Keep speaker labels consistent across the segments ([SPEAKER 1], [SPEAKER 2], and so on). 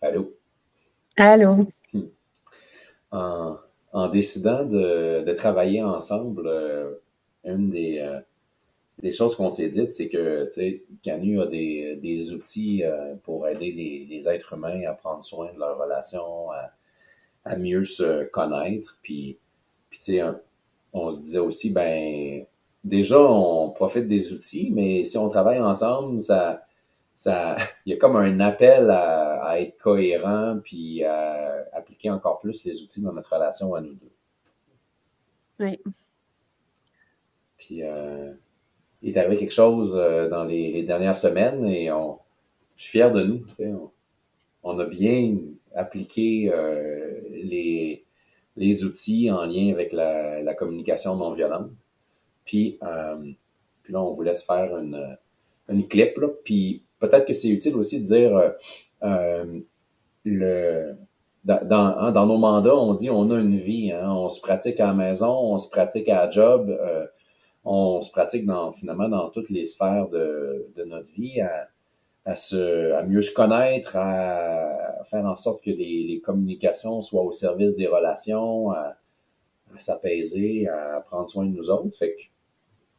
[SPEAKER 1] Allô?
[SPEAKER 2] Allô?
[SPEAKER 1] Hmm. En, en décidant de travailler ensemble, une des choses qu'on s'est dites, c'est que, tu sais, Canu a des outils pour aider les êtres humains à prendre soin de leurs relations, à mieux se connaître. Puis tu sais, on se disait aussi, ben, déjà, on profite des outils, mais si on travaille ensemble, il y a comme un appel à être cohérent puis à appliquer encore plus les outils dans notre relation à nous deux.
[SPEAKER 2] Oui.
[SPEAKER 1] Puis, il est arrivé quelque chose dans les dernières semaines et je suis fier de nous. Tu sais, on a bien appliqué les outils en lien avec la communication non violente. Puis, puis là, on vous laisse faire une clip. Là, puis peut-être que c'est utile aussi de dire euh, le, dans nos mandats, on dit on a une vie. Hein, on se pratique à la maison, on se pratique à la job, on se pratique finalement dans toutes les sphères de notre vie à mieux se connaître, à faire en sorte que les communications soient au service des relations, à s'apaiser, à prendre soin de nous autres. Fait que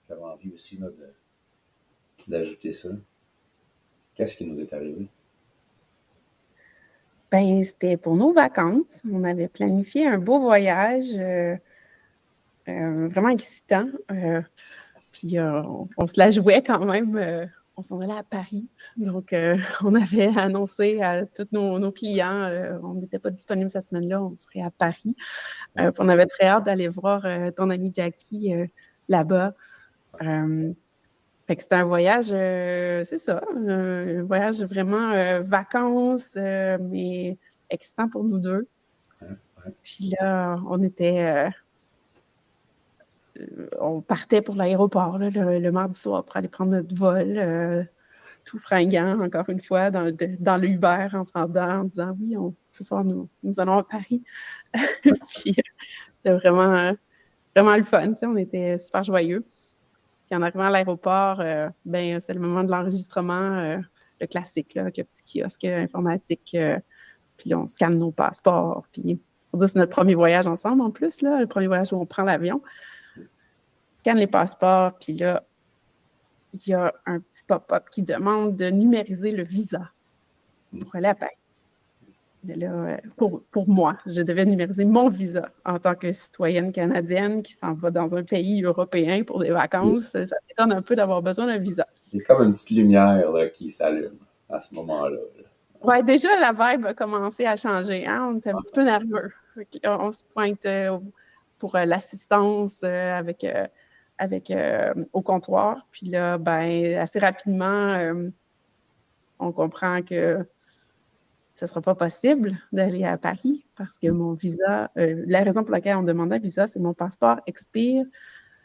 [SPEAKER 1] j'avais envie aussi là, d'ajouter ça. Qu'est-ce qui nous est arrivé?
[SPEAKER 2] Ben, c'était pour nos vacances. On avait planifié un beau voyage, vraiment excitant. Puis on se la jouait quand même. On s'en allait à Paris. Donc, on avait annoncé à tous nos clients, on n'était pas disponible cette semaine-là, on serait à Paris. Puis on avait très hâte d'aller voir ton amie Jackie là-bas. Fait que c'était un voyage, c'est ça, un voyage vraiment vacances, mais excitant pour nous deux. Puis là, on partait pour l'aéroport là, le mardi soir pour aller prendre notre vol, tout fringant, encore une fois, dans le Uber en se rendant, en disant oui, ce soir, nous allons à Paris. Puis c'était vraiment le fun, tu sais, on était super joyeux. Puis en arrivant à l'aéroport, ben, c'est le moment de l'enregistrement, le classique, là, avec le petit kiosque informatique. Puis on scanne nos passeports. Puis on dit c'est notre premier voyage ensemble en plus, là, le premier voyage où on prend l'avion. On scanne les passeports, puis là, il y a un petit pop-up qui demande de numériser le visa pour aller à Paris. Mais là, pour moi, je devais numériser mon visa en tant que citoyenne canadienne qui s'en va dans un pays européen pour des vacances. Ça m'étonne un peu d'avoir besoin d'un visa.
[SPEAKER 1] Il y a comme une petite lumière là, qui s'allume à ce moment-là.
[SPEAKER 2] Ouais, déjà, la vibe a commencé à changer. Hein? On était un petit peu nerveux. On se pointe pour l'assistance au comptoir. Puis là, ben, assez rapidement, on comprend que ce ne sera pas possible d'aller à Paris parce que mon visa, la raison pour laquelle on demande un visa, c'est que mon passeport expire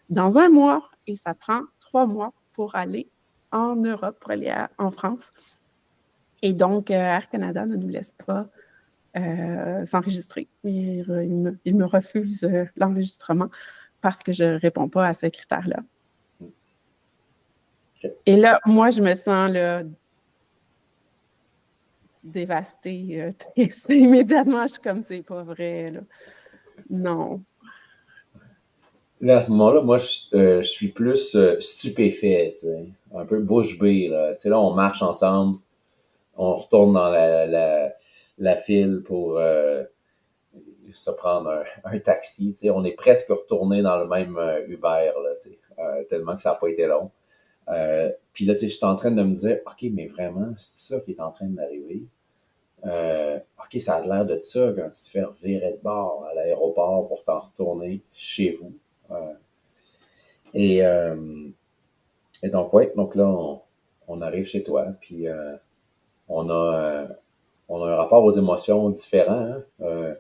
[SPEAKER 2] dans 1 mois et ça prend 3 mois pour aller en Europe, pour aller en France. Et donc, Air Canada ne nous laisse pas s'enregistrer. Il me refuse l'enregistrement parce que je ne réponds pas à ce critère-là.
[SPEAKER 1] Okay.
[SPEAKER 2] Et là, moi, je me sens là, dévastée. Immédiatement, je suis comme, c'est pas vrai. Là. Non.
[SPEAKER 1] Là, à ce moment-là, moi, je suis plus stupéfait, tu sais, un peu bouche bée. Là. Tu sais, là, on marche ensemble, on retourne dans la file pour se prendre un taxi. Tu sais, on est presque retourné dans le même Uber, là, tu sais, tellement que ça n'a pas été long. Puis là, tu sais, je suis en train de me dire, OK, mais vraiment, c'est ça qui est en train d'arriver. OK, ça a l'air de ça quand tu te fais revirer de bord à l'aéroport pour t'en retourner chez vous. Et, euh, et donc, ouais, donc là, on arrive chez toi, puis on a, euh, on a un rapport aux émotions différent. Hein?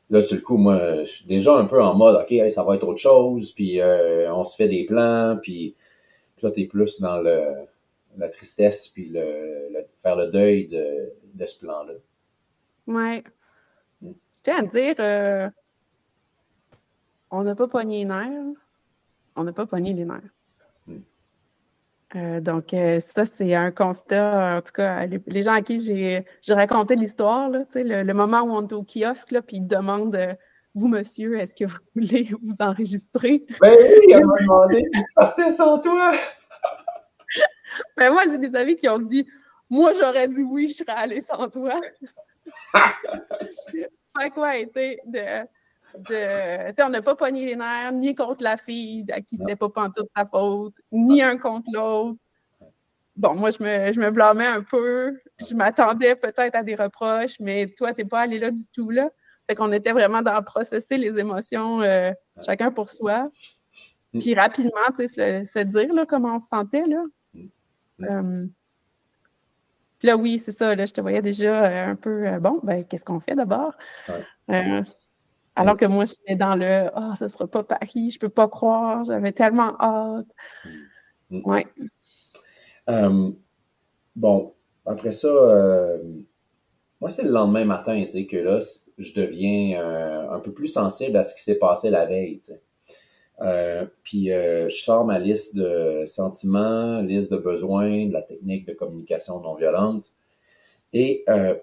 [SPEAKER 1] Là, sur le coup, moi, je suis déjà un peu en mode, OK, hey, ça va être autre chose, puis on se fait des plans, puis là, t'es plus dans la tristesse, puis faire le deuil de ce plan-là.
[SPEAKER 2] Ouais. Je tiens à dire, on n'a pas pogné les nerfs. On n'a pas pogné les nerfs. Donc, ça, c'est un constat, en tout cas, les gens à qui j'ai raconté l'histoire, là, le moment où on est au kiosque, là, puis ils demandent vous, monsieur, est-ce que vous voulez vous enregistrer?
[SPEAKER 1] Ben oui, elle m'a demandé si je partais sans toi.
[SPEAKER 2] Ben, moi, j'ai des amis qui ont dit moi, j'aurais dit oui, je serais allée sans toi. Fait que, ouais, on n'a pas pogné les nerfs, ni contre la fille à qui c'était pas pantoute sa faute, ni un contre l'autre. Bon, moi, je me blâmais un peu. Je m'attendais peut-être à des reproches, mais toi, t'es pas allé là du tout, là. Fait qu'on était vraiment dans processer les émotions, chacun pour soi. Puis rapidement, tu sais, se dire là, comment on se sentait, là. Puis là, oui, c'est ça, là, je te voyais déjà un peu, bon, ben, qu'est-ce qu'on fait d'abord? Alors que moi, j'étais dans le « Ah, ce sera pas Paris, je peux pas croire, j'avais tellement hâte. » Ouais.
[SPEAKER 1] Bon, après ça, moi, c'est le lendemain matin, tu sais, que là, je deviens un peu plus sensible à ce qui s'est passé la veille, tu sais. Puis je sors ma liste de sentiments, liste de besoins, de la technique de communication non violente. Et là,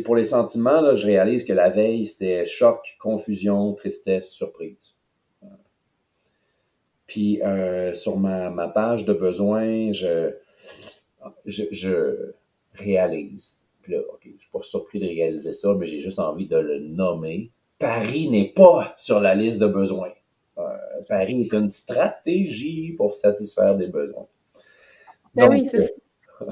[SPEAKER 1] pour les sentiments, là, je réalise que la veille, c'était choc, confusion, tristesse, surprise. Puis sur ma page de besoins, je réalise. Puis là, OK, je suis pas surpris de réaliser ça, mais j'ai juste envie de le nommer. Paris n'est pas sur la liste de besoins. Paris est une stratégie pour satisfaire des besoins.
[SPEAKER 2] Ben oui, c'est ça. Tu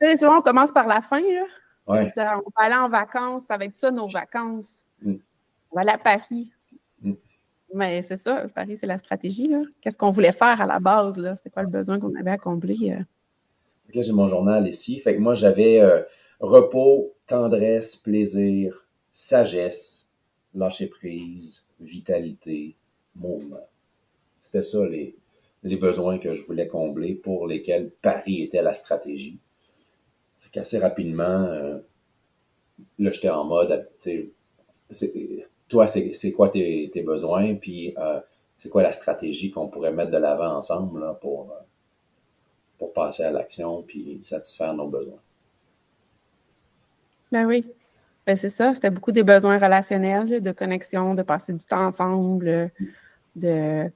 [SPEAKER 2] sais, souvent, on commence par la fin, là.
[SPEAKER 1] Ouais.
[SPEAKER 2] On va aller en vacances, ça va être ça, nos vacances. On va aller à Paris. Mais c'est ça, Paris, c'est la stratégie, là. Qu'est-ce qu'on voulait faire à la base, là? C'était quoi le besoin qu'on avait à combler?
[SPEAKER 1] Là, j'ai mon journal ici. Fait que moi, j'avais repos, tendresse, plaisir, sagesse, lâcher prise, vitalité, mouvement. C'était ça les besoins que je voulais combler pour lesquels Paris était la stratégie. Fait qu'assez rapidement, là, j'étais en mode, tu sais, toi, c'est quoi tes besoins, puis c'est quoi la stratégie qu'on pourrait mettre de l'avant ensemble là, pour passer à l'action puis satisfaire nos besoins.
[SPEAKER 2] Ben oui. Ben c'est ça, c'était beaucoup des besoins relationnels, de connexion, de passer du temps ensemble, de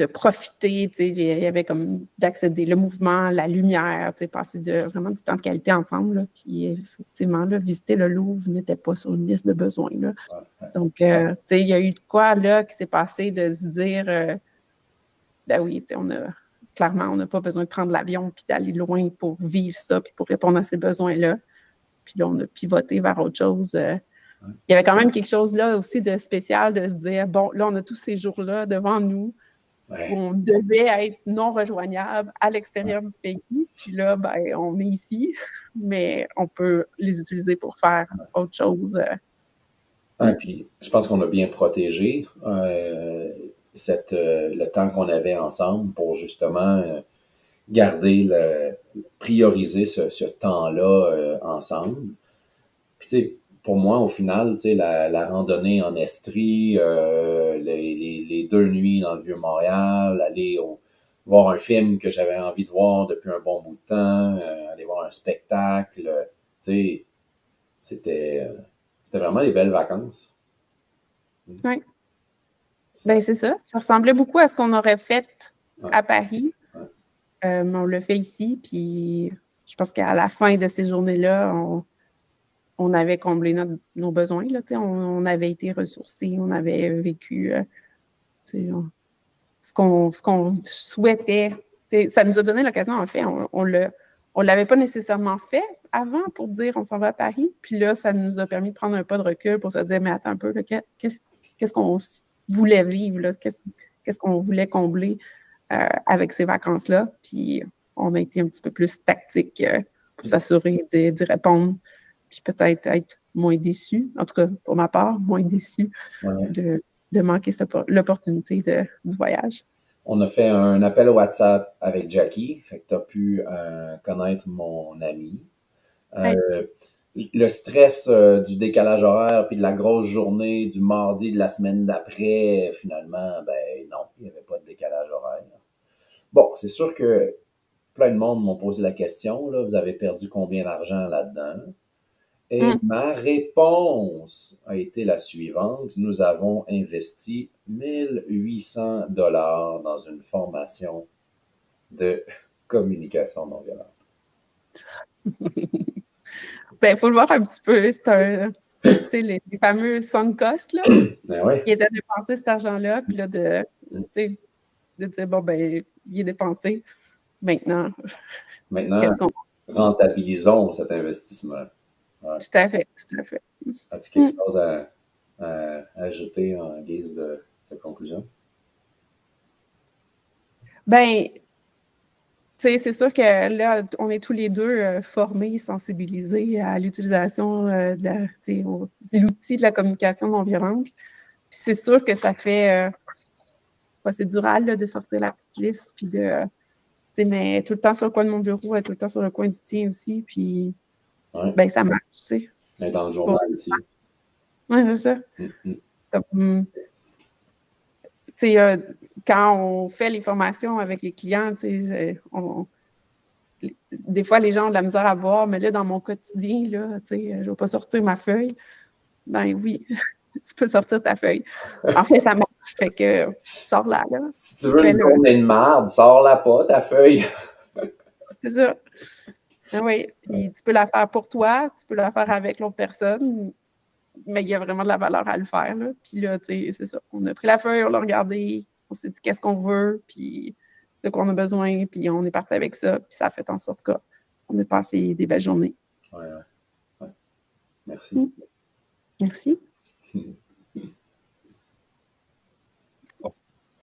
[SPEAKER 2] profiter, tu sais, il y avait comme d'accéder le mouvement, la lumière, tu sais, passer vraiment du temps de qualité ensemble, là, puis effectivement, là, visiter le Louvre n'était pas sur une liste de besoins, là. Donc, tu sais, il y a eu de quoi, là, qui s'est passé de se dire, ben oui, tu sais, clairement, on n'a pas besoin de prendre l'avion puis d'aller loin pour vivre ça puis pour répondre à ces besoins-là. Puis là, on a pivoté vers autre chose. Il y avait quand même quelque chose là aussi de spécial de se dire, bon, là, on a tous ces jours-là devant nous où on devait être non rejoignable à l'extérieur du pays. Puis là, ben, on est ici, mais on peut les utiliser pour faire autre chose.
[SPEAKER 1] Puis, je pense qu'on a bien protégé le temps qu'on avait ensemble pour justement prioriser ce temps-là ensemble. Puis, tu sais, pour moi, au final, tu sais, la randonnée en Estrie, les 2 nuits dans le Vieux-Montréal, aller voir un film que j'avais envie de voir depuis un bon bout de temps, aller voir un spectacle, tu sais, c'était vraiment des belles vacances.
[SPEAKER 2] Oui. Ben c'est ça. Ça ressemblait beaucoup à ce qu'on aurait fait à Paris. On l'a fait ici, puis je pense qu'à la fin de ces journées-là, on avait comblé nos besoins. Là, on avait été ressourcés, on avait vécu ce qu'on souhaitait. Ça nous a donné l'occasion, en fait, on l'avait pas nécessairement fait avant pour dire on s'en va à Paris. Puis là, ça nous a permis de prendre un pas de recul pour se dire, mais attends un peu, là, qu'est-ce qu'on voulait vivre, là? Qu'est-ce qu'on voulait combler avec ces vacances-là? Puis on a été un petit peu plus tactique pour s'assurer d'y répondre. Puis peut-être être moins déçu, en tout cas pour ma part, moins déçu de manquer l'opportunité du voyage.
[SPEAKER 1] On a fait un appel WhatsApp avec Jackie, fait que tu as pu connaître mon ami. Le stress du décalage horaire puis de la grosse journée du mardi de la semaine d'après, finalement, ben non, il n'y avait pas de Bon, c'est sûr que plein de monde m'ont posé la question, là, vous avez perdu combien d'argent là-dedans? Et
[SPEAKER 2] Hum.
[SPEAKER 1] ma réponse a été la suivante. Nous avons investi 1 800 $ dans une formation de communication non violente.
[SPEAKER 2] Ben, il faut le voir un petit peu. C'est un, tu sais, les fameux sunk costs, là.
[SPEAKER 1] Ben oui.
[SPEAKER 2] Il était dépensé cet argent-là, puis là, tu sais, de dire, bon, ben, il est dépensé. Maintenant,
[SPEAKER 1] Maintenant,
[SPEAKER 2] qu'est-ce qu'on...
[SPEAKER 1] rentabilisons cet investissement. Ouais.
[SPEAKER 2] Tout à fait, tout à fait.
[SPEAKER 1] As-tu quelque chose à ajouter en guise de conclusion?
[SPEAKER 2] Ben, tu sais, c'est sûr que là, on est tous les deux formés, sensibilisés à l'utilisation de l'outil de la communication non violente. Puis c'est sûr que ça fait procédural là, de sortir la petite liste, puis de, mais tout le temps sur le coin de mon bureau, tout le temps sur le coin du tien aussi, puis
[SPEAKER 1] Ouais.
[SPEAKER 2] ben ça marche, tu sais.
[SPEAKER 1] Et dans le journal ici.
[SPEAKER 2] Oui, c'est ça. Comme, quand on fait les formations avec les clients, des fois, les gens ont de la misère à voir, mais là, dans mon quotidien, là, je ne vais pas sortir ma feuille. Ben oui, tu peux sortir ta feuille. En fait, ça marche. Fait que sors-la, là.
[SPEAKER 1] Si tu veux une journée de merde, sors-la pas, ta feuille.
[SPEAKER 2] C'est ça. Oui, tu peux la faire pour toi, tu peux la faire avec l'autre personne, mais il y a vraiment de la valeur à le faire. Là. Puis là, c'est ça. On a pris la feuille, on l'a regardée, on s'est dit qu'est-ce qu'on veut, puis de quoi on a besoin, puis on est parti avec ça, puis ça a fait en sorte qu'on a passé des belles journées.
[SPEAKER 1] Ouais. Merci.
[SPEAKER 2] Merci.